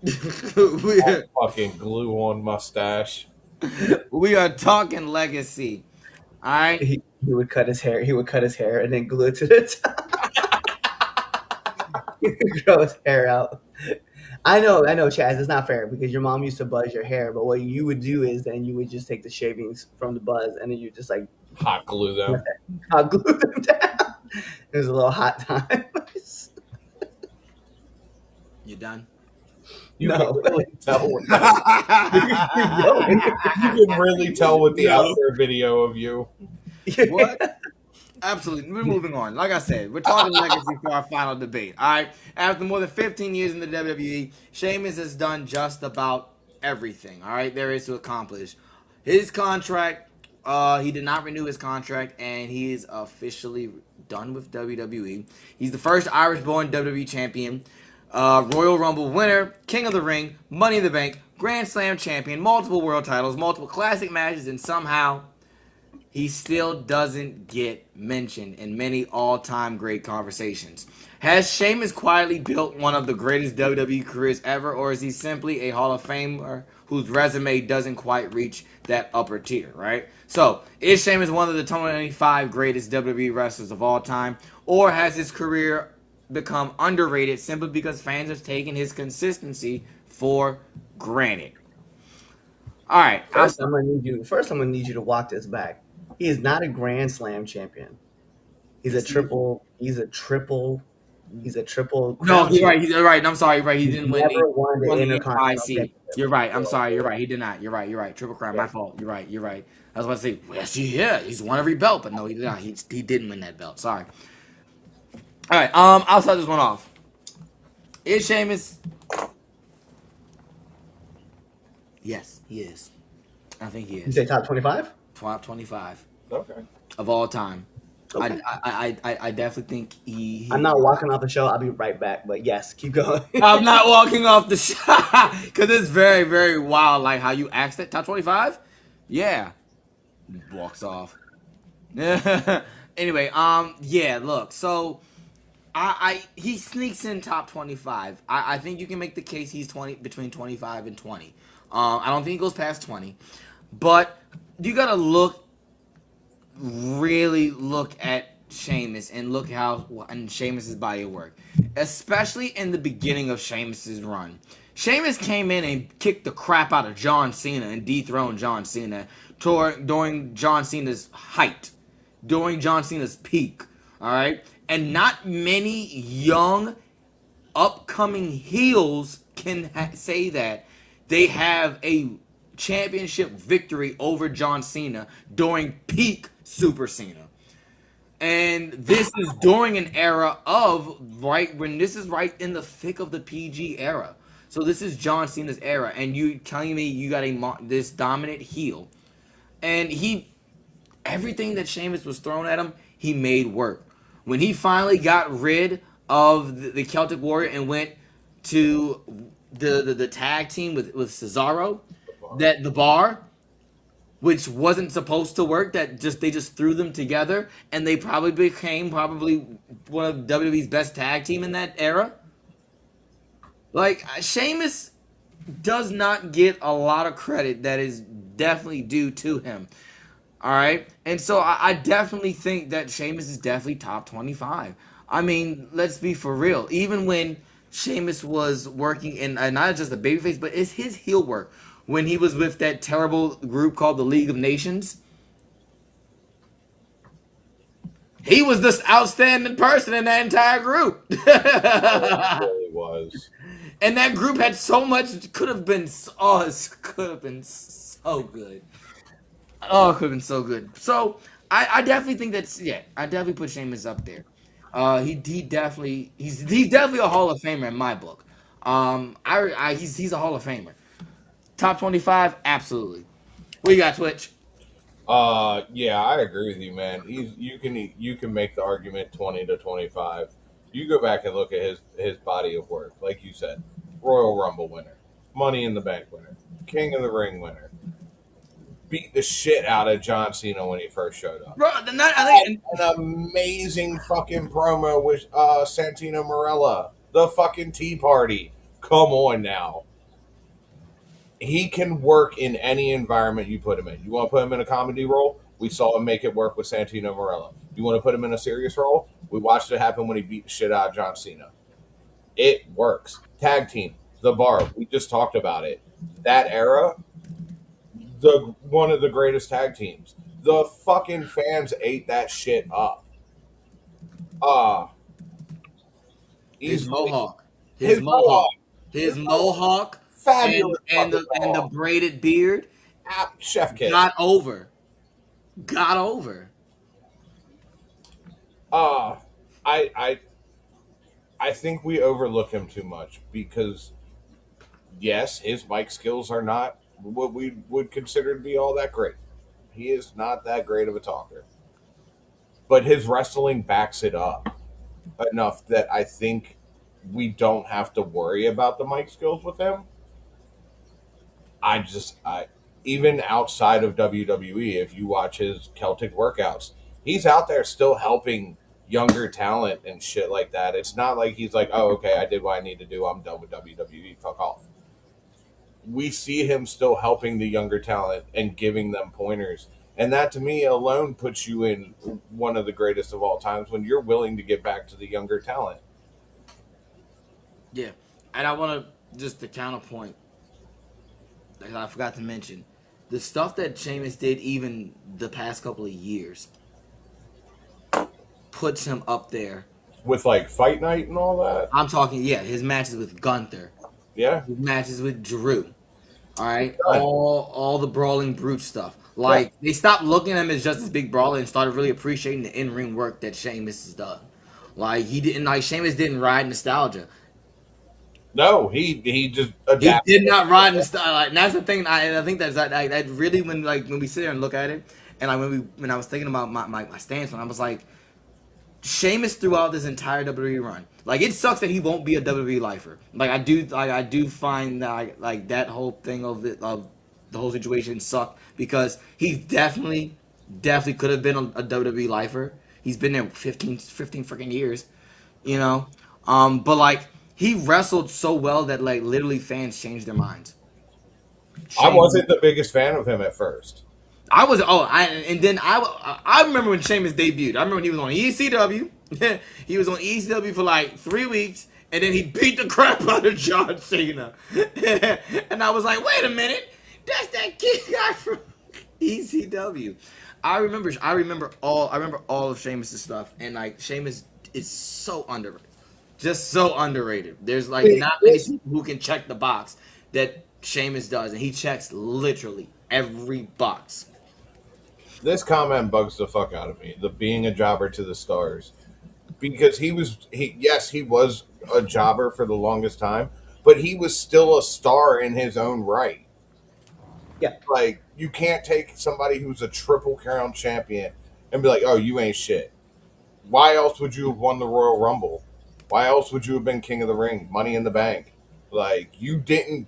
we, That fucking glue on mustache. we are talking legacy. All right. He would cut his hair. He would cut his hair and then glue it to the top. He would grow his hair out. I know, Chaz. It's not fair because your mom used to buzz your hair, but what you would do is then you would just take the shavings from the buzz and then you just like Hot glue them. hot glue them down. It was a little hot time. You done? You can No, really tell with keep going. you can really tell with the No. out there video of you. What? Absolutely. We're moving on. Like I said, we're talking legacy for our final debate. All right. After more than 15 years in the WWE, Sheamus has done just about everything. All right, there is to accomplish. His contract, he did not renew his contract, and he is officially done with WWE. He's the first Irish-born WWE champion, Royal Rumble winner, King of the Ring, Money in the Bank, Grand Slam champion, multiple world titles, multiple classic matches, and somehow he still doesn't get mentioned in many all-time great conversations. Has Sheamus quietly built one of the greatest WWE careers ever, or is he simply a Hall of Famer whose resume doesn't quite reach that upper tier, right? So, is Sheamus one of the 25 greatest WWE wrestlers of all time, or has his career become underrated simply because fans have taken his consistency for granted? All right, First, I'm gonna need you to walk this back. He is not a Grand Slam champion. He's a Yes, he is. triple. He's a triple. He's a triple No, crown you're champion. right. You're right. I'm sorry. You're right. He He's didn't win the never won the Intercontinental IC. Championship. You're right. I'm sorry. You're So, right. He did not. You're right. You're right. Triple crown. yeah. My fault. You're right. You're right. I was about to say, yes, he's won every belt, but no, he did not. He didn't win that belt. Sorry. All right. I'll start this one off. Is Sheamus? Yes, he is. I think he You is. say top 25? Top 25 Okay. of all time. Okay. I definitely think he I'm not walking off the show. I'll be right back. But yes, keep going. I'm not walking off the shot because it's very, very wild. Like how you asked it, top 25? Yeah, walks off. Anyway, yeah. Look, so he sneaks in top 25. I think you can make the case he's 20 between 25 and 20. I don't think he goes past 20, but you gotta really look at Sheamus and look how and Sheamus's body of work, especially in the beginning of Sheamus's run. Sheamus came in and kicked the crap out of John Cena and dethroned John Cena during John Cena's height, during John Cena's peak. All right, and not many young, upcoming heels can say that they have a championship victory over John Cena during peak Super Cena. And this is during an era of right when this is right in the thick of the PG era. So this is John Cena's era, and you telling me you got this dominant heel, and everything that Sheamus was thrown at him, he made work. When he finally got rid of the Celtic Warrior and went to the tag team with Cesaro, that the bar, which wasn't supposed to work, that they just threw them together and they probably became one of WWE's best tag team in that era. Like Sheamus does not get a lot of credit that is definitely due to him. All right, and so I definitely think that Sheamus is definitely top 25. I mean, let's be for real. Even when Sheamus was working in not just the babyface, but it's his heel work when he was with that terrible group called the League of Nations. He was the outstanding person in that entire group. It really was. And that group had so much, could have been, oh, it could have been so good. Oh, it could have been so good. So, I definitely think I definitely put Sheamus up there. He definitely, he's definitely a Hall of Famer in my book. He's a Hall of Famer. Top 25, absolutely. What you got, Twitch? Yeah, I agree with you, man. You can make the argument 20 to 25. You go back and look at his body of work, like you said, Royal Rumble winner, Money in the Bank winner, King of the Ring winner, beat the shit out of John Cena when he first showed up. Bro, I think, An amazing fucking promo with Santino Marella, the fucking Tea Party. Come on now. he can work in any environment you put him in. You want to put him in a comedy role? We saw him make it work with Santino Marella. You want to put him in a serious role? We watched it happen when he beat the shit out of John Cena. It works. Tag team, The Bar. We just talked about it. That era, the one of the greatest tag teams. The fucking fans ate that shit up. Uh His easily mohawk, his mohawk, his mohawk, and fabulous and the fucking and the mohawk. braided beard Chef kiss. got over. Got over. Uh I I I think we overlook him too much because yes, his mic skills are not what we would consider to be all that great. He is not that great of a talker. But his wrestling backs it up enough that I think we don't have to worry about the mic skills with him. I even outside of WWE, if you watch his Celtic workouts, he's out there still helping younger talent and shit like that. It's not like he's like, oh, okay, I did what I need to do. I'm done with WWE. Fuck off. We see him still helping the younger talent and giving them pointers. And that to me alone puts you in one of the greatest of all times when you're willing to get back to the younger talent. Yeah, and I want to just the counterpoint. Like I forgot to mention, the stuff that Sheamus did even the past couple of years puts him up there. With like Fight Night and all that. I'm talking, yeah, his matches with Gunther, Yeah. his matches with Drew. All right, Done. all the brawling brute stuff. Like they stopped looking at him as just this big brawler and started really appreciating the in-ring work that Sheamus has done. Like Sheamus didn't ride nostalgia. No, he just He adapted. did not ride nostalgia. Like, and that's the thing. I think that's that really when we sit there and look at it, and like when I was thinking about my stance, when I was like, Sheamus throughout this entire WWE run. Like it sucks that he won't be a WWE lifer. Like I do find that like that whole thing of the whole situation sucked because he definitely could have been a WWE lifer. He's been there 15 freaking years, you know. But like he wrestled so well that like literally fans changed their minds. I wasn't the biggest fan of him at first. I remember when Sheamus debuted. I remember when he was on ECW. He was on ECW for like 3 weeks, and then he beat the crap out of John Cena. And I was like, wait a minute, that's that kid guy from ECW. I remember all of Sheamus' stuff, and like Sheamus is so underrated, just so underrated. There's like not many people who can check the box that Sheamus does, and he checks literally every box. This comment bugs the fuck out of me. The being a jobber to the stars, because he was a jobber for the longest time, but he was still a star in his own right. Yeah. Like you can't take somebody who's a triple crown champion and be like, oh, you ain't shit. Why else would you have won the Royal Rumble? Why else would you have been King of the Ring, Money in the Bank? Like you didn't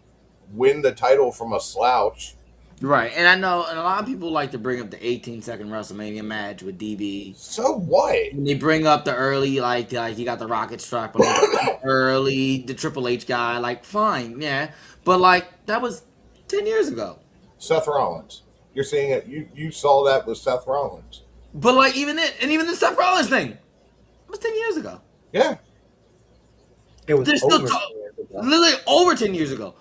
win the title from a slouch. Right, and I know, and a lot of people like to bring up the 18-second WrestleMania match with DB. So what? And they bring up the early, like he got the rocket strap on the Triple H guy. Like, fine, yeah, but like that was 10 years ago. Seth Rollins. You're seeing it. You saw that with Seth Rollins. But like even the Seth Rollins thing, it was 10 years ago. Yeah. It was They're still over. literally over 10 years ago.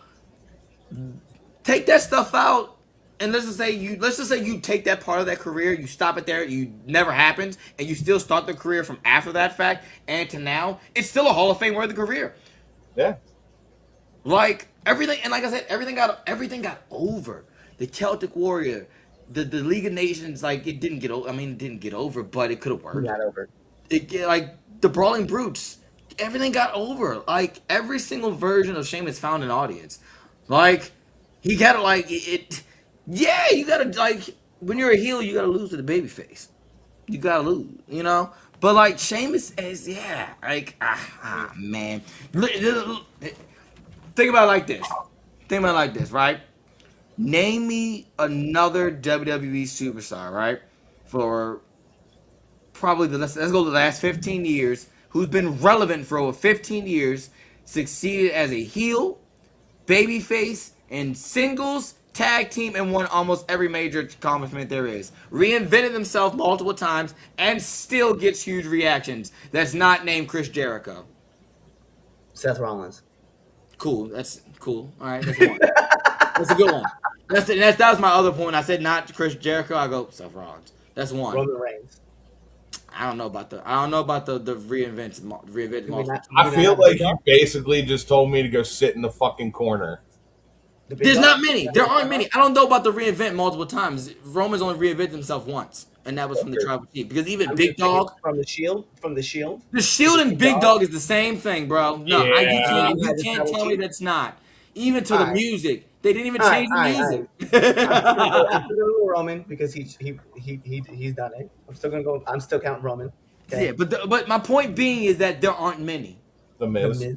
Take that stuff out. And let's just say you take that part of that career, you stop it there, you never happens, and you still start the career from after that fact and to now, it's still a Hall of Fame worthy career. Yeah. Like everything, and like I said, everything got over. The Celtic Warrior, the League of Nations, like it didn't get over. I mean, it didn't get over, but it could have worked. Not over. Like the Brawling Brutes, everything got over. Like every single version of Sheamus found an audience. Like he got to like it. Yeah, you gotta like when you're a heel, you gotta lose to the babyface. You gotta lose, you know. But like Sheamus is, like man. Think about it like this. Think about it like this, right? Name me another WWE superstar, right? For probably let's go to the last 15 years, who's been relevant for over 15 years, succeeded as a heel, babyface, in singles, tag team, and won almost every major accomplishment there is. Reinvented himself multiple times and still gets huge reactions. That's not named Chris Jericho. Seth Rollins. Cool. That's cool. All right, that's one. That's a good one. That was my other point. I said not Chris Jericho. I go Seth Rollins. That's one. Roman Reigns. I don't know about the reinvented multiple. I feel like you basically just told me to go sit in the fucking corner. There's not many. There aren't many. I don't know about the reinvent multiple times. Roman's only reinvented himself once, and that was from the Tribal Chief. Because even Big Dog from the Shield, the Shield and Big Dog is the same thing, bro. No, Yeah. you can't tell me that's not. Even to the music, they didn't even change the music. I'm still gonna go Roman because he's done it. I'm still counting Roman. Okay? Yeah, but my point being is that there aren't many. The Miz.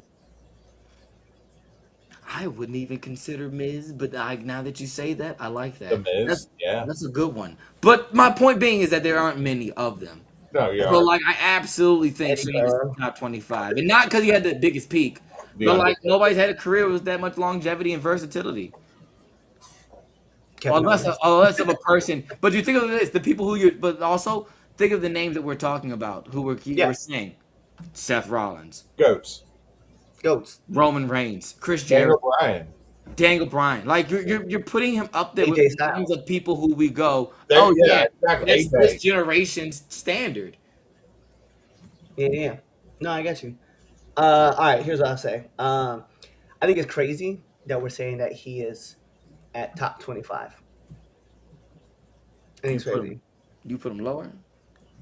I wouldn't even consider Miz, but now that you say that, I like that. The Miz, That's a good one. But my point being is that there aren't many of them. No, yeah. So like, I absolutely think Sheamus is top 25, and not because he had the biggest peak, but like nobody's had a career with that much longevity and versatility. Unless of a person. But you think of this, the people who but also think of the names that we're talking about, who we're saying. Seth Rollins. Goats. Roman Reigns. Chris Jericho. Daniel Bryan. Like you're putting him up there with names of people who we go, exactly. That's this generation's standard. Yeah. No, I got you. All right, here's what I'll say. I think it's crazy that we're saying that he is at top 25. I think it's crazy. You put him lower?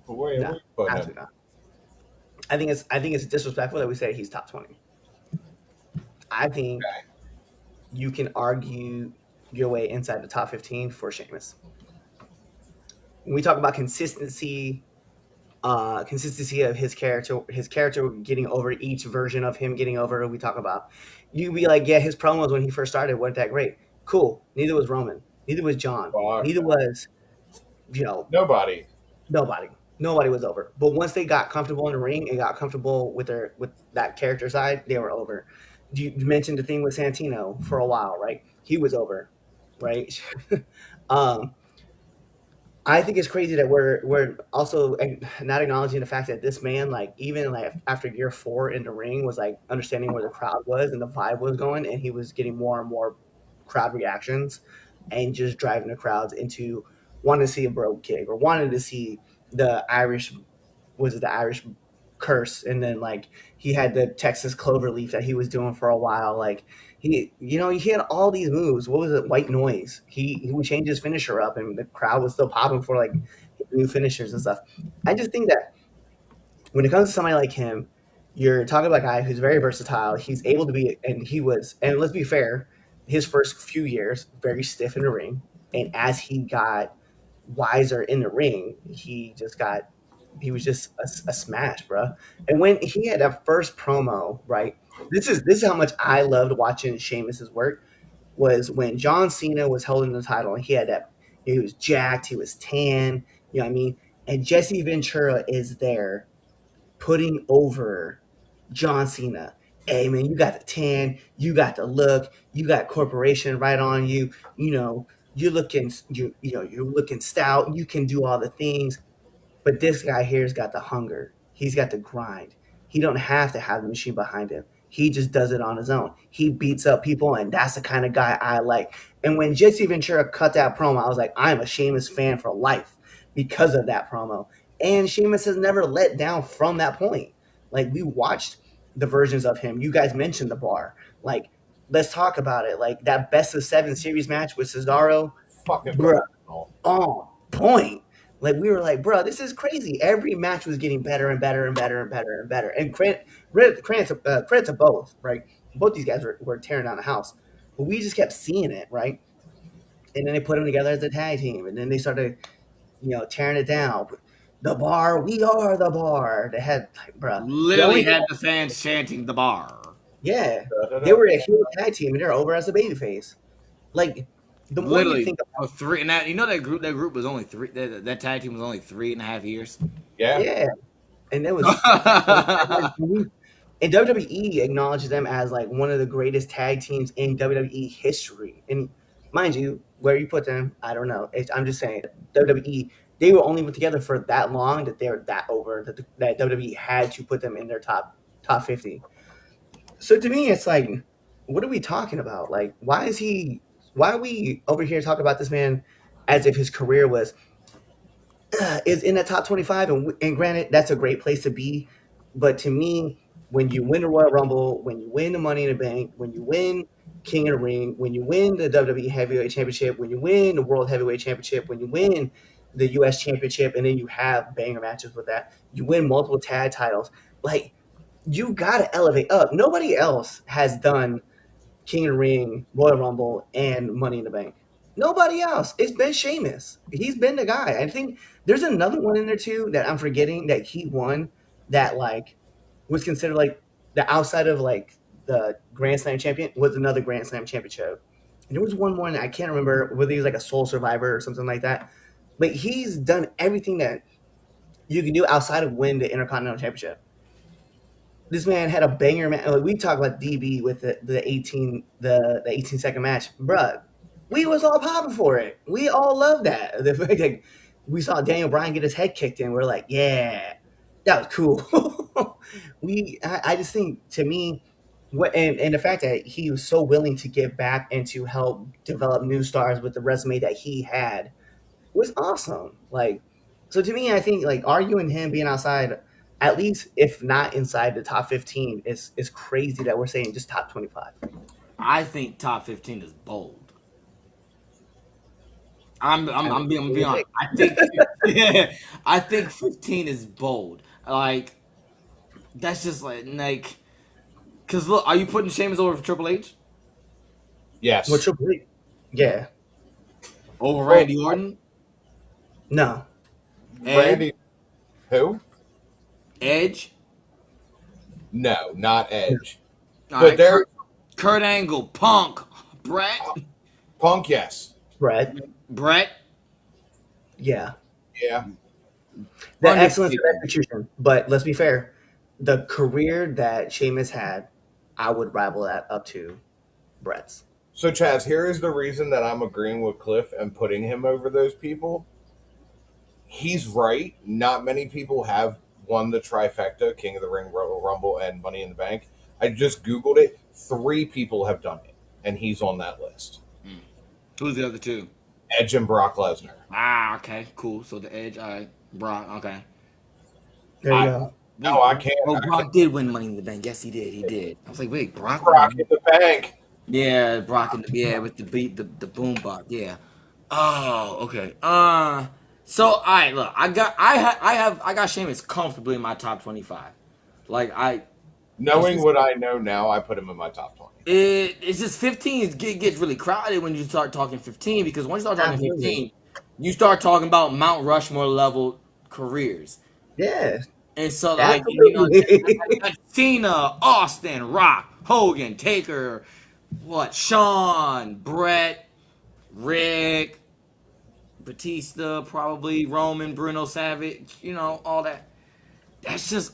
No, absolutely not. I think it's disrespectful that we say he's top 20. I think you can argue your way inside the top 15 for Sheamus. When we talk about consistency of his character getting over, each version of him getting over, we talk about, you'd be like, yeah, his promos when he first started weren't that great. Cool. Neither was Roman. Neither was John. Neither was, nobody was over. But once they got comfortable in the ring and got comfortable with that character side, they were over. You mentioned the thing with Santino for a while, right? He was over, right? I think it's crazy that we're also not acknowledging the fact that this man, like, even like after year 4 in the ring, was like understanding where the crowd was and the vibe was going, and he was getting more and more crowd reactions and just driving the crowds into wanting to see a brogue kick or wanting to see the Irish curse, and then like he had the Texas cloverleaf that he was doing for a while. Like he had all these moves. What was it? White noise. He would change his finisher up, and the crowd was still popping for like new finishers and stuff. I just think that when it comes to somebody like him, you're talking about a guy who's very versatile. He's able to be, and let's be fair, his first few years very stiff in the ring, and as he got wiser in the ring, he was just a smash, bro. And when he had that first promo, right? This is how much I loved watching Sheamus's work, was when John Cena was holding the title and he was jacked, he was tan, you know what I mean? And Jesse Ventura is there putting over John Cena. Hey man, you got the tan, you got the look, you got corporation right on you, you're looking stout, you can do all the things. But this guy here's got the hunger. He's got the grind. He don't have to have the machine behind him. He just does it on his own. He beats up people, and that's the kind of guy I like. And when Jesse Ventura cut that promo, I was like, I'm a Sheamus fan for life because of that promo. And Sheamus has never let down from that point. Like, we watched the versions of him. You guys mentioned the bar. Like, let's talk about it. Like, that best of 7 series match with Cesaro. Fucking on point. Like, we were like, bro, this is crazy. Every match was getting better and better and better and better and better. And credit to both, right? Both these guys were tearing down the house. But we just kept seeing it, right? And then they put them together as a tag team. And then they started, tearing it down. The bar, we are the bar. They had, like, bro. Literally had the fans chanting the bar. Yeah. They were a heel tag team, and they're over as a babyface. Like, the more literally, you think about three, and that group was only 3. That tag team was only 3.5 years. Yeah. And it was, And WWE acknowledges them as like one of the greatest tag teams in WWE history. And mind you, where you put them, I don't know. I'm just saying, WWE, they were only together for that long that they're that over that WWE had to put them in their top 50. So to me, it's like, what are we talking about? Like, why is he? Why are we over here talking about this man as if his career was is in the top 25? And granted, that's a great place to be. But to me, when you win the Royal Rumble, when you win the Money in the Bank, when you win King of the Ring, when you win the WWE Heavyweight Championship, when you win the World Heavyweight Championship, when you win the US Championship, and then you have banger matches with that, you win multiple tag titles. Like, you got to elevate up. Nobody else has done King of the Ring, Royal Rumble, and Money in the Bank. Nobody else. It's been Sheamus. He's been the guy. I think there's another one in there too that I'm forgetting that he won that like was considered like the outside of like the Grand Slam champion was another Grand Slam championship. And there was one more that I can't remember whether he was like a Soul Survivor or something like that. But he's done everything that you can do outside of win the Intercontinental Championship. This man had a banger match. Like, we talk about DB with the 18-second match, bruh. We was all popping for it. We all loved that. The fact that we saw Daniel Bryan get his head kicked in. We're like, yeah, that was cool. I just think to me, and the fact that he was so willing to give back and to help develop new stars with the resume that he had was awesome. Like, so to me, I think like arguing him being outside, at least if not inside the top 15, is crazy that we're saying just top 25. I think top 15 is bold. I'm being honest. I think yeah, I think 15 is bold. Like that's just like because look, are you putting Sheamus over for Triple H Yes. What Triple H? Yeah, over Randy Orton? no, Randy, who? Edge? No, not Edge. All But right, there, Kurt Angle, Punk, Brett, Punk, yes. Brett. yeah, Yeah. the Undisputed. excellence of execution. But let's be fair, the career that Sheamus had, I would rival that up to Brett's. So, Chaz, here is the reason that I'm agreeing with Cliff and putting him over those people. He's right. Not many people have won the trifecta, King of the Ring, Royal Rumble, and Money in the Bank. I just Googled it. 3 people have done it, and he's on that list. Who's the other two? Edge and Brock Lesnar. Ah, okay, cool. So the Edge, all right, Brock, okay. There you go. No, I can't. Oh, I Brock can't. did win Money in the Bank. Yes, he did. He did. I was like, wait, Brock? Brock in the bank. Yeah, Brock in the with the beat, the boom bop. Yeah. Oh, okay. So all right, look, I got Sheamus comfortably in my top 25. Like Knowing what I know now, I put him in my top 20. it's just 15 gets really crowded when you start talking 15 because once you start talking Absolutely. 15, you start talking about Mount Rushmore level careers. Yeah, And so, like, you know, absolutely. Cena, Austin, Rock, Hogan, Taker, Shawn, Brett, Rick, Batista, probably Roman, Bruno Savage, you know, all that. That's just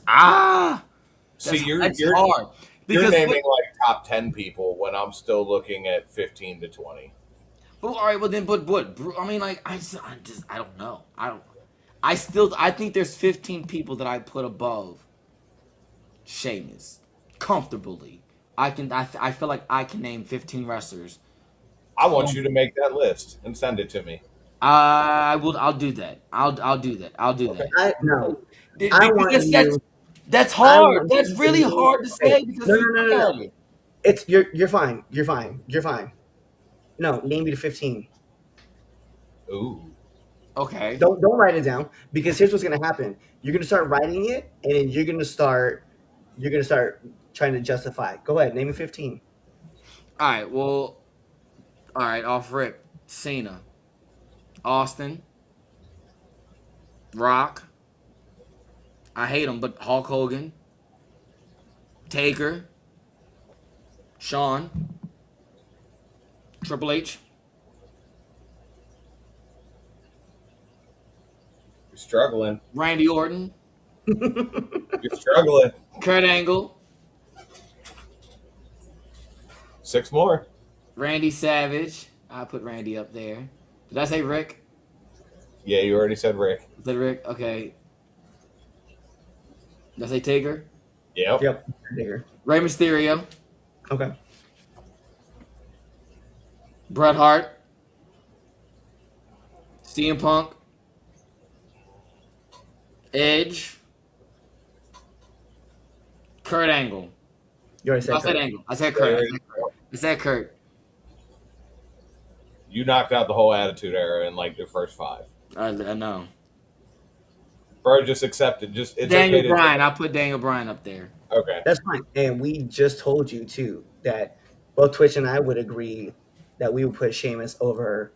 See, you're hard you're naming like top 10 people when I'm still looking at 15 to 20. But all right, well then, but I mean, like, I don't know. I think there's 15 people that I put above Sheamus comfortably. I feel like I can name 15 wrestlers. I want you to make that list and send it to me. I'll do that. I'll do that. I'll do that. No, Because want you. that's I hard. want That's you really to- hard to say because No, you no, no, look no, at no. it. It's you're fine. You're fine. You're fine. No, name me the 15. Ooh. Okay. Don't write it down because here's what's gonna happen. You're gonna start writing it, and then you're gonna start trying to justify it. Go ahead, name me 15. All right. Well. All right. Off rip. Cena, Austin, Rock. I hate him, but Hulk Hogan, Taker, Shawn, Triple H. You're struggling. Randy Orton, You're struggling. Kurt Angle, 6 more. Randy Savage. I put Randy up there. Did I say Rick? Yeah, you already said Rick. Is that Rick? Okay. Did I say Taker? Yep. Yep. Bigger. Rey Mysterio. Okay. Bret Hart. CM Punk. Edge. Kurt Angle. You already said I said Kurt. Angle. I said Kurt. I said Kurt. You knocked out the whole Attitude Era in like the first 5. I know. Bro, just accept it. Just it's Daniel okay to Bryan. I put Daniel Bryan up there. Okay. That's fine. And we just told you too that both Twitch and I would agree that we would put Sheamus over.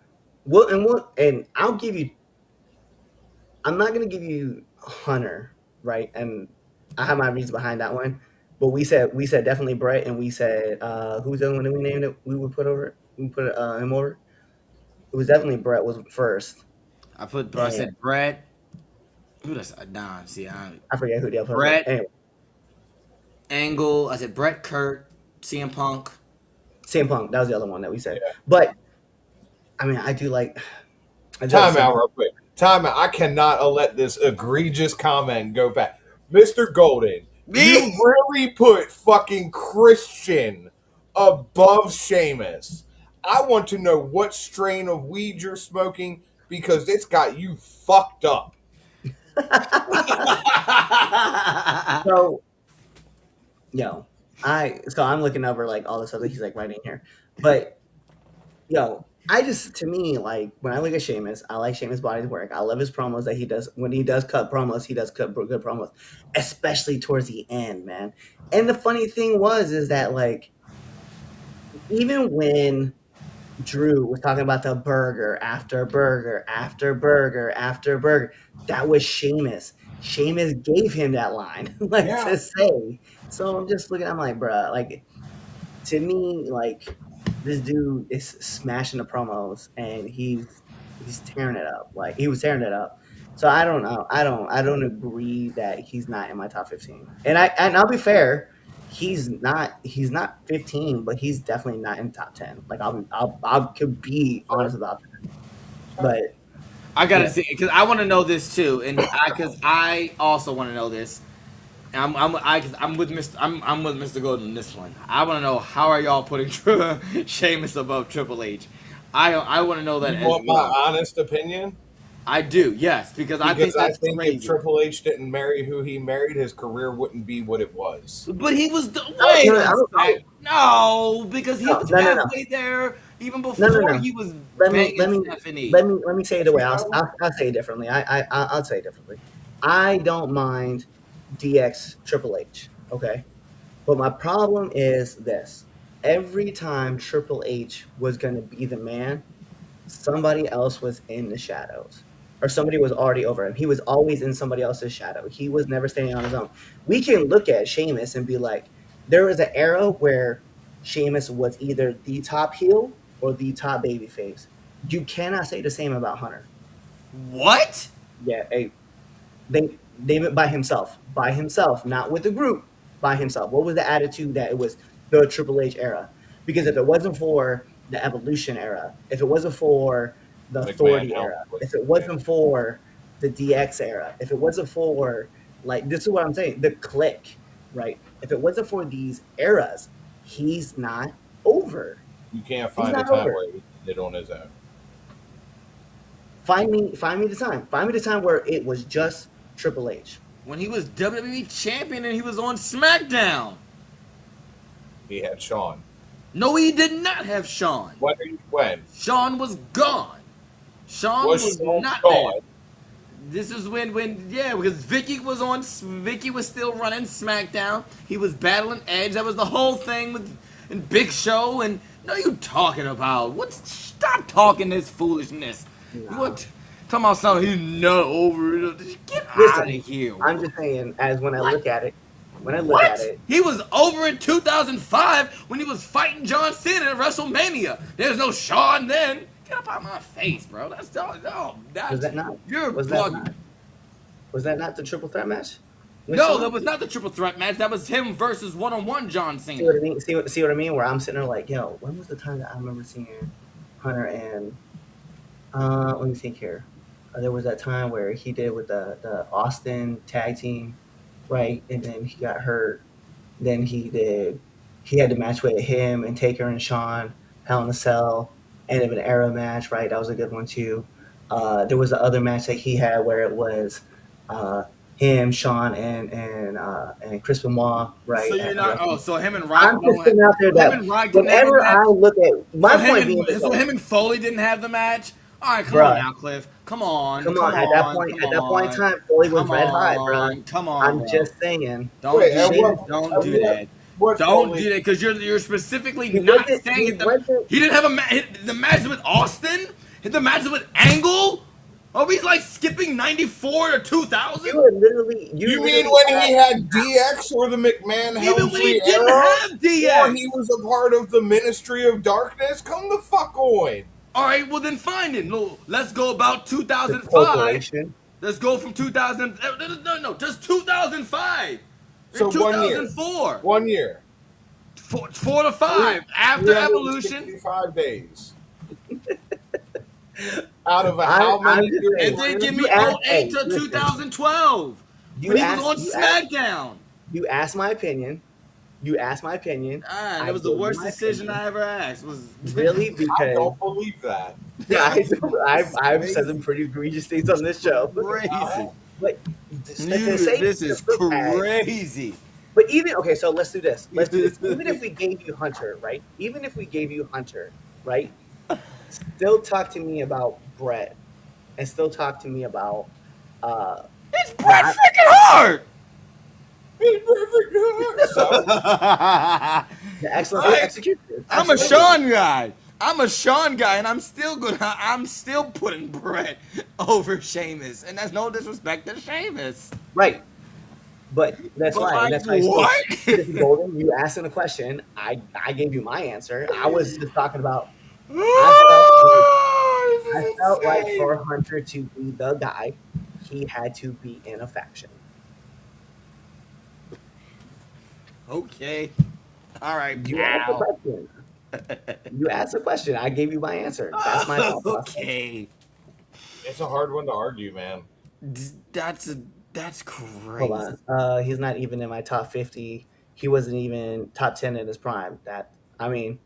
And I'll give you. I'm not gonna give you Hunter, right? And I have my reasons behind that one. But we said definitely Brett, and we said who's the other one that we named it? We would put over. We put him over. It was definitely Brett was first. I said Brett. Who does Nah, see, I forget who the other Brett. Anyway. Angle. I said Brett, Kurt, CM Punk. CM Punk. That was the other one that we said. Yeah. But I mean, I do like. Time out real quick. Time out. I cannot let this egregious comment go back. Mr. Golden, you really put fucking Christian above Sheamus. I want to know what strain of weed you're smoking because it's got you fucked up. So, I'm looking over like all the stuff that he's like writing here, but to me, like when I look at Sheamus, I like Sheamus' body's work. I love his promos that he does. When he does cut promos, he does cut good promos, especially towards the end, man. And the funny thing is that like even when Drew was talking about the burger after burger after burger after burger, that was Sheamus. Sheamus gave him that line, to say. So I'm just looking. I'm like, bruh, like to me, like this dude is smashing the promos and he's tearing it up. Like he was tearing it up. So I don't know. I don't agree that he's not in my top 15. And I'll be fair. He's not 15, but he's definitely not in top 10. Like I could be honest about that. But I gotta see because I want to know this too, and because I also want to know this. And I'm with Mr. Golden in this one. I want to know how are y'all putting Sheamus above Triple H. I want to know that. You want my honest opinion? I do, yes, because I think crazy. If Triple H didn't marry who he married, his career wouldn't be what it was. But he was no, because he was halfway there even before he was banging Stephanie. Let me say it the way I'll say it differently. I'll say it differently. I don't mind DX Triple H, okay? But my problem is this. Every time Triple H was going to be the man, somebody else was in the shadows. Or somebody was already over him. He was always in somebody else's shadow. He was never standing on his own. We can look at Sheamus and be like, there was an era where Sheamus was either the top heel or the top babyface. You cannot say the same about Hunter. What? Yeah, David by himself, not with the group, by himself. What was the attitude that it was the Triple H era? Because if it wasn't for the Evolution era, if it wasn't for the Authority era, if it wasn't for the DX era, if it wasn't for, like, this is what I'm saying, the Click, right? If it wasn't for these eras, he's not over. You can't find a time where he did on his own. Find me the time. Find me the time where it was just Triple H. When he was WWE champion and he was on SmackDown. He had Shawn. No, he did not have Shawn. When? Shawn was gone. Shawn was not there. This is when because Vicky was still running SmackDown. He was battling Edge. That was the whole thing with Big Show. And no, you talking about stop talking this foolishness. No. What? Talking about something he's not over. Get out of here. I'm just saying, when I look at it, he was over in 2005 when he was fighting John Cena at WrestleMania. There's no Shawn then. Get up out of my face, bro. Was that not? You're was bugging. Was that not the triple threat match? With No, Shawn? that was not the triple threat match. That was him versus one-on-one John See Cena. what I mean? See what I mean? Where I'm sitting there like, yo, when was the time that I remember seeing Hunter and let me think here. There was that time where he did with the Austin tag team, right? And then he got hurt. Then he had the match with him and Taker and Shawn, Hell in a Cell, end of an era match, right? That was a good one too. There was the other match that he had where it was uh, him, Shawn, and Chris Benoit, So right? you're At not. Oh, WrestleMania. so him and I'm Rock just don't have. putting out there Him that and Rock didn't have a whenever I match. look at my point being, So him and Foley didn't have the match. All right, come on bruh, now, Cliff. Come on, come come on. on, come At that point in on, time, Foley was come red hot, bro. on, come on, I'm bro. just saying. Don't Wait, do at Sheamus, that. Don't at do that. what Don't Foley? do that because you're specifically he not wasn't. saying He it. wasn't. He didn't have the match with Austin. The match with Angle. Are we like skipping 94 to 2000? You were literally. You You mean literally. when he had DX or the McMahon Even when Helmsley he didn't era? have Or DX. he was a part of the Ministry of Darkness? Come the fuck on. All right, well then fine then. No, let's go about The 2005. corporation. Let's go from 2000. No, just 2005. So 2004. 1 year. 4 to 5 after Evolution, 365 days. Out of I'm how many just years? and saying. then give me You asked. 08 Hey, to listen. 2012 when he was on SmackDown. You asked my opinion. You asked my opinion. And I it was the gave you worst my decision opinion. I ever asked. Was Really? I Because don't believe that. yeah, I've said some pretty egregious things on this show. crazy. But This is crazy. But even okay, so let's do this. Let's do this. Even if we gave you Hunter, right? Even if we gave you Hunter, right? Still talk to me about Brett, and still talk to me about It's Bret freaking Hart. He's perfect. So, the excellent Right. execution. I'm a Absolutely. Sean guy. And I'm still putting Brett over Sheamus, and that's no disrespect to Sheamus. Right. But that's But why. like, That's why. what? Golden, you asked in a question. I gave you my answer. I was just talking about. Oh, this I is felt like insane. for Hunter to be the guy, he had to be in a faction. Okay. All right, You asked a pal. question. You asked a question. I gave you my answer. That's my thought process. Okay. it's a hard one to argue, man. That's crazy. Hold on. He's not even in my top 50. He wasn't even top 10 in his prime. I mean,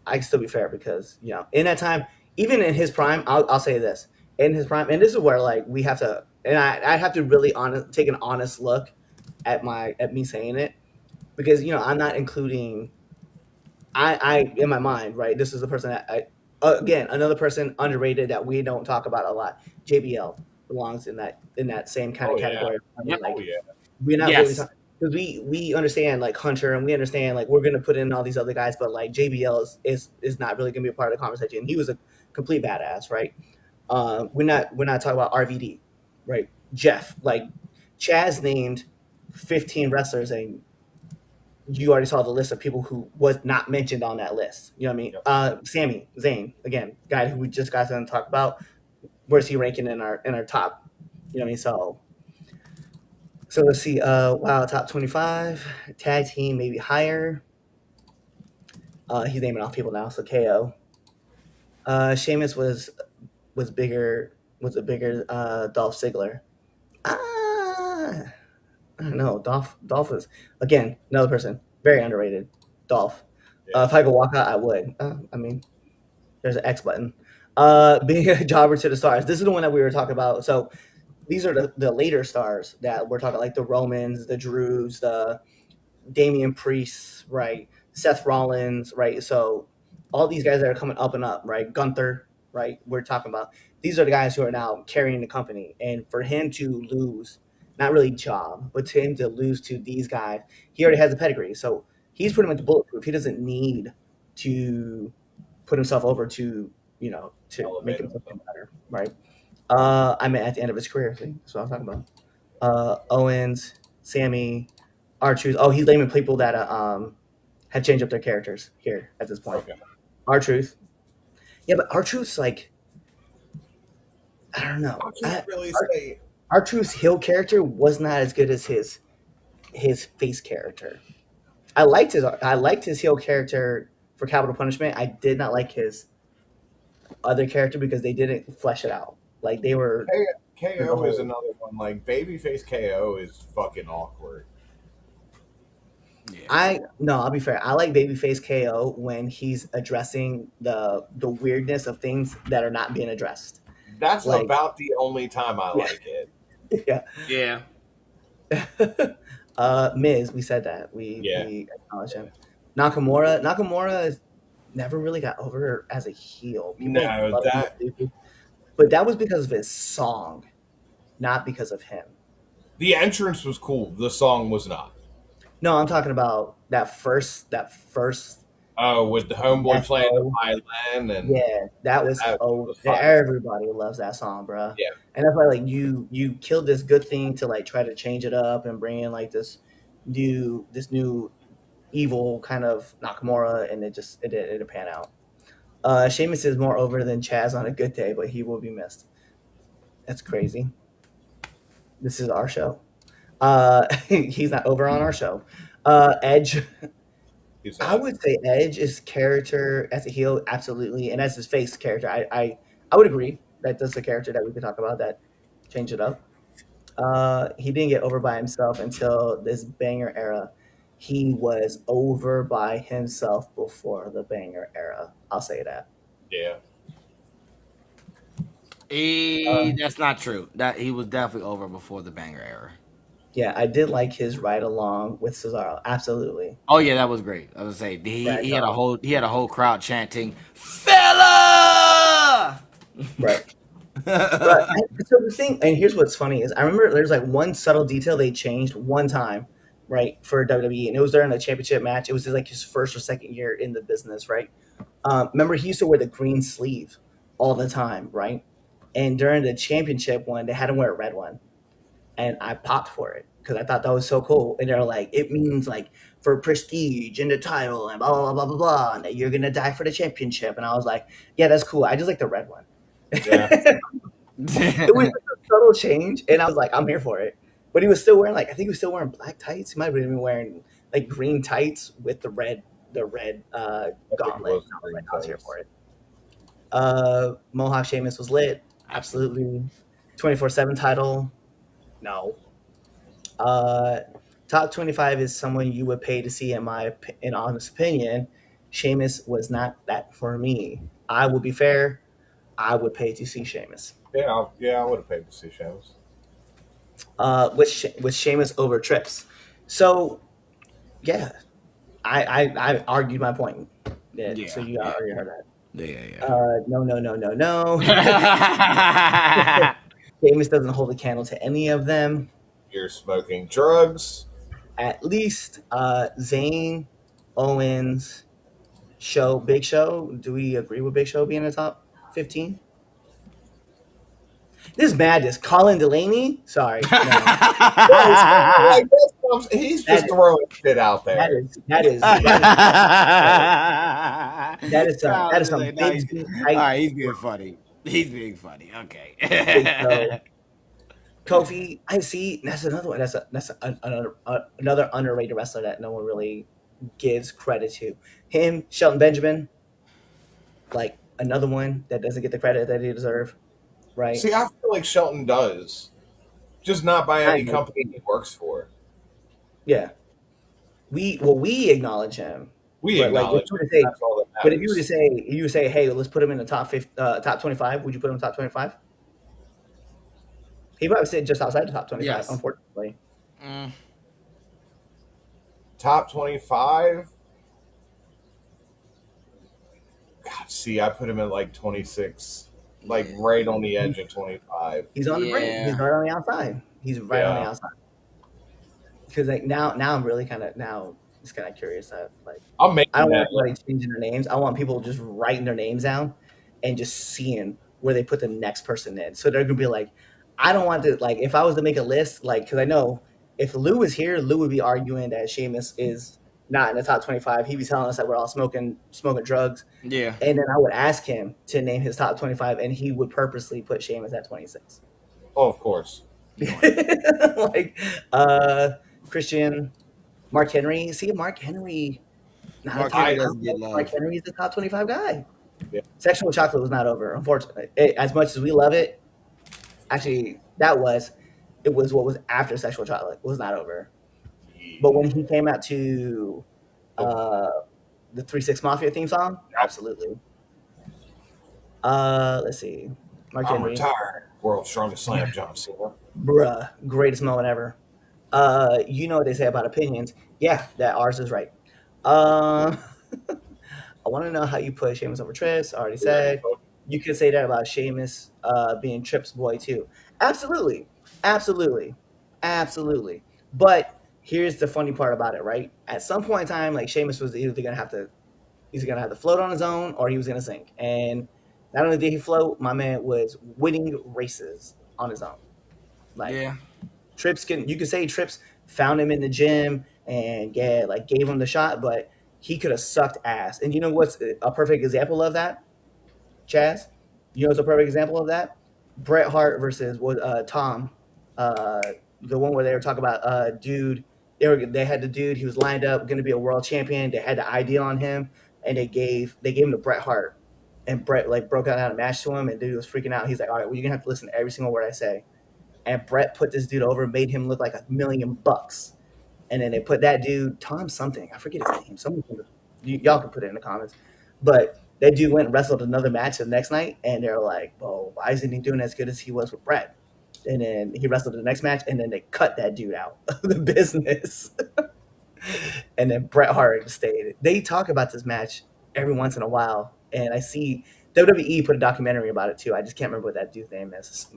I can still be fair because, in that time, even in his prime, I'll say this. In his prime, and this is where like we have to, and I have to really take an honest look at me saying it, because I'm not including I in my mind, right? This is the person that again, another person underrated that we don't talk about a lot. JBL belongs in that same kind of category. Yep. Like Oh yeah. we're not Yes. really talking, because we understand like Hunter, and we understand like we're gonna put in all these other guys, but like JBL is not really gonna be a part of the conversation. He was a complete badass, right? We're not talking about RVD, right? Jeff, like Chaz named 15 wrestlers, and you already saw the list of people who was not mentioned on that list. You know what I mean? Yep. Sami Zayn, again, guy who we just got to talk about. Where's he ranking in our top? You know what I mean? So let's see. Wow, top 25 tag team, maybe higher. He's naming off people now. So KO. Sheamus was bigger. Was a bigger Dolph Ziggler. I don't know. Dolph is, again, another person very underrated. Dolph. Yeah. If I could walk out, I would. I mean, there's an X button. Being a jobber to the stars. This is the one that we were talking about. So these are the later stars that we're talking, like the Romans, the Drews, the Damian Priests, right? Seth Rollins, right? So all these guys that are coming up and up, right? Gunther, right? We're talking about. These are the guys who are now carrying the company. And for him to lose, not really job, but to him to lose to these guys, he already has a pedigree. So he's pretty much bulletproof. He doesn't need to put himself over to make Elevate himself himself. better, right? I mean, at the end of his career. See, that's what I'm talking about. Owens, Sammy, R-Truth. Oh, he's naming people that have changed up their characters here at this point. Okay. R-Truth. Yeah, but R-Truth's like, I don't know. I can't really say. R-Truth's heel character was not as good as his his face character. I liked his heel character for Capital Punishment. I did not like his other character because they didn't flesh it out. Like they were the KO is whole. another one. Like babyface KO is fucking awkward. Yeah. I'll be fair. I like Babyface KO when he's addressing the weirdness of things that are not being addressed. That's Like about the only time I yeah, like it. yeah. Yeah. Miz, we said that. Yeah. We acknowledge him. Nakamura never really got over as a heel. People No, love him, that but that was because of his song, not because of him. the entrance was cool. The song was not. No, I'm talking about that first Oh, with the homeboy playing the SO. violin and Yeah, that was that oh was fire. everybody loves that song, bro. Yeah. And that's why like you killed this good thing to like try to change it up and bring in like this new evil kind of Nakamura, and it didn't pan out. Sheamus is more over than Chaz on a good day, but he will be missed. That's crazy. This is our show. He's not over on our show. Edge. He's I not. would say Edge is character as a heel, absolutely, and as his face character, I would agree that that's a character that we could talk about that change it up. He didn't get over by himself until this banger era. He was over by himself before the banger era. I'll say that. Yeah. That's not true. That he was definitely over before the banger era. Yeah, I did like his ride along with Cesaro. Absolutely. Oh yeah, that was great. I was say he had a Ragdoll. whole crowd chanting "Fella." Right. But so the thing, and here's what's funny is I remember there's like one subtle detail they changed one time, right, for WWE, and it was during the championship match. It was like his first or second year in the business, right? Remember he used to wear the green sleeve all the time, right? And during the championship one, they had him wear a red one, and I popped for it because I thought that was so cool. And they're like, it means like for prestige and the title and blah blah blah blah blah blah, and that you're gonna die for the championship. And I was like, yeah, that's cool. I just like the red one. Yeah. It was just a subtle change, and I was like, I'm here for it. But he was still wearing like I think he was still wearing black tights. He might have been wearing like green tights with the red I think it gauntlet. was And I was green like, I was here tights. for it. Mohawk Sheamus was lit. Absolutely. 24/7 title. No. Uh, top 25 is someone you would pay to see, in honest opinion. Sheamus was not that for me. I would be fair. I would pay to see Sheamus. Yeah, I would have paid to see Sheamus. With Sheamus over Trips. So yeah, I argued my point. Yeah, so you already heard that. Yeah. No. Sheamus doesn't hold a candle to any of them. You're smoking drugs. At least Zayn, Owens, Big Show. Do we agree with Big Show being in the top 15? This is madness. Colin Delaney? Sorry. No. Like, he's just throwing shit out That there. is that is that is some All big right, he's being funny. He's being funny. Big Okay. Kofi. I see. That's another one. Another underrated wrestler that no one really gives credit to. Him, Shelton Benjamin, like another one that doesn't get the credit that he deserves. Right? See, I feel like Shelton does, just not by any I know. company he works for. Yeah. We acknowledge him. We But, like, acknowledge if you were it. to say- That's all that matters. But if you would say, hey, let's put him in the top 25, would you put him in the top 25? He probably sit just outside the top 25, Yes. unfortunately. Mm. Top 25? God, see, I put him at like 26. Like right on the edge of 25. He's on the brink. Yeah. He's right on the outside. He's right on the Yeah. outside. Because like now I'm really kind of curious that like I'm making I don't that. want anybody changing their names. I want people just writing their names down and just seeing where they put the next person in. So they're gonna be like, I don't want to like if I was to make a list, like because I know if Lou was here, Lou would be arguing that Sheamus is not in the top 25. He'd be telling us that we're all smoking drugs. Yeah. And then I would ask him to name his top 25, and he would purposely put Sheamus at 26. Oh, of course. Like, Christian, Mark Henry. See, Mark Henry, not Mark a top. Henry I doesn't don't get know if love. Mark Henry is the top 25 guy. Yeah. Sexual Chocolate was not over, unfortunately. As much as we love it, actually, it was what was after Sexual Chocolate was not over. But when he came out to uh, the 3-6 Mafia theme song, absolutely. Let's see, Mark I'm Henry, retired. World's strongest slam, John Cena. bruh, greatest moment ever. You know what they say about opinions? Yeah, that ours is right. Um, I want to know how you put Sheamus over Trips. I already said. You could say that about Sheamus being Trips' boy too. Absolutely, absolutely, absolutely. But here's the funny part about it, right? At some point in time, like Sheamus was he's gonna have to float on his own, or he was gonna sink. And not only did he float, my man was winning races on his own. Like Yeah. You could say Trips found him in the gym and like gave him the shot, but he could have sucked ass. And you know what's a perfect example of that, Chaz? You know what's a perfect example of that? Bret Hart versus Tom, uh, the one where they were talking about dude. They had the dude. He was lined up, going to be a world champion. They had the idea on him, and they gave him to Bret Hart, and Bret like broke out a match to him, and dude was freaking out. He's like, "All right, well, you're gonna have to listen to every single word I say." And Bret put this dude over, made him look like $1,000,000. And then they put that dude, Tom something, I forget his name. Y'all can put it in the comments. But that dude went and wrestled another match the next night, and they're like, "Whoa, why isn't he doing as good as he was with Bret?" And then he wrestled the next match, and then they cut that dude out of the business. And then Bret Hart stayed. They talk about this match every once in a while, and I see WWE put a documentary about it too. I just can't remember what that dude's name is.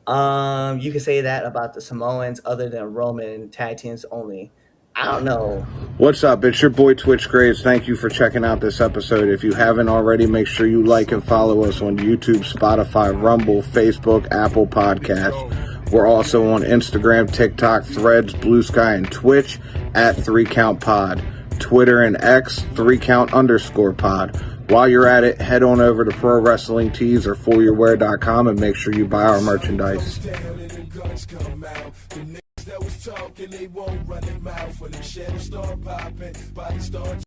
You can say that about the Samoans, other than Roman tag teams only. I don't know. What's up? It's your boy Twitch Graves. Thank you for checking out this episode. If you haven't already, make sure you like and follow us on YouTube, Spotify, Rumble, Facebook, Apple Podcasts. We're also on Instagram, TikTok, Threads, Blue Sky, and Twitch at 3CountPod. Twitter and X, 3Count_pod. While you're at it, head on over to Pro Wrestling Tees or ForYourWear.com and make sure you buy our merchandise. That was talking, they won't run their mouth when them shadows start popping, body starts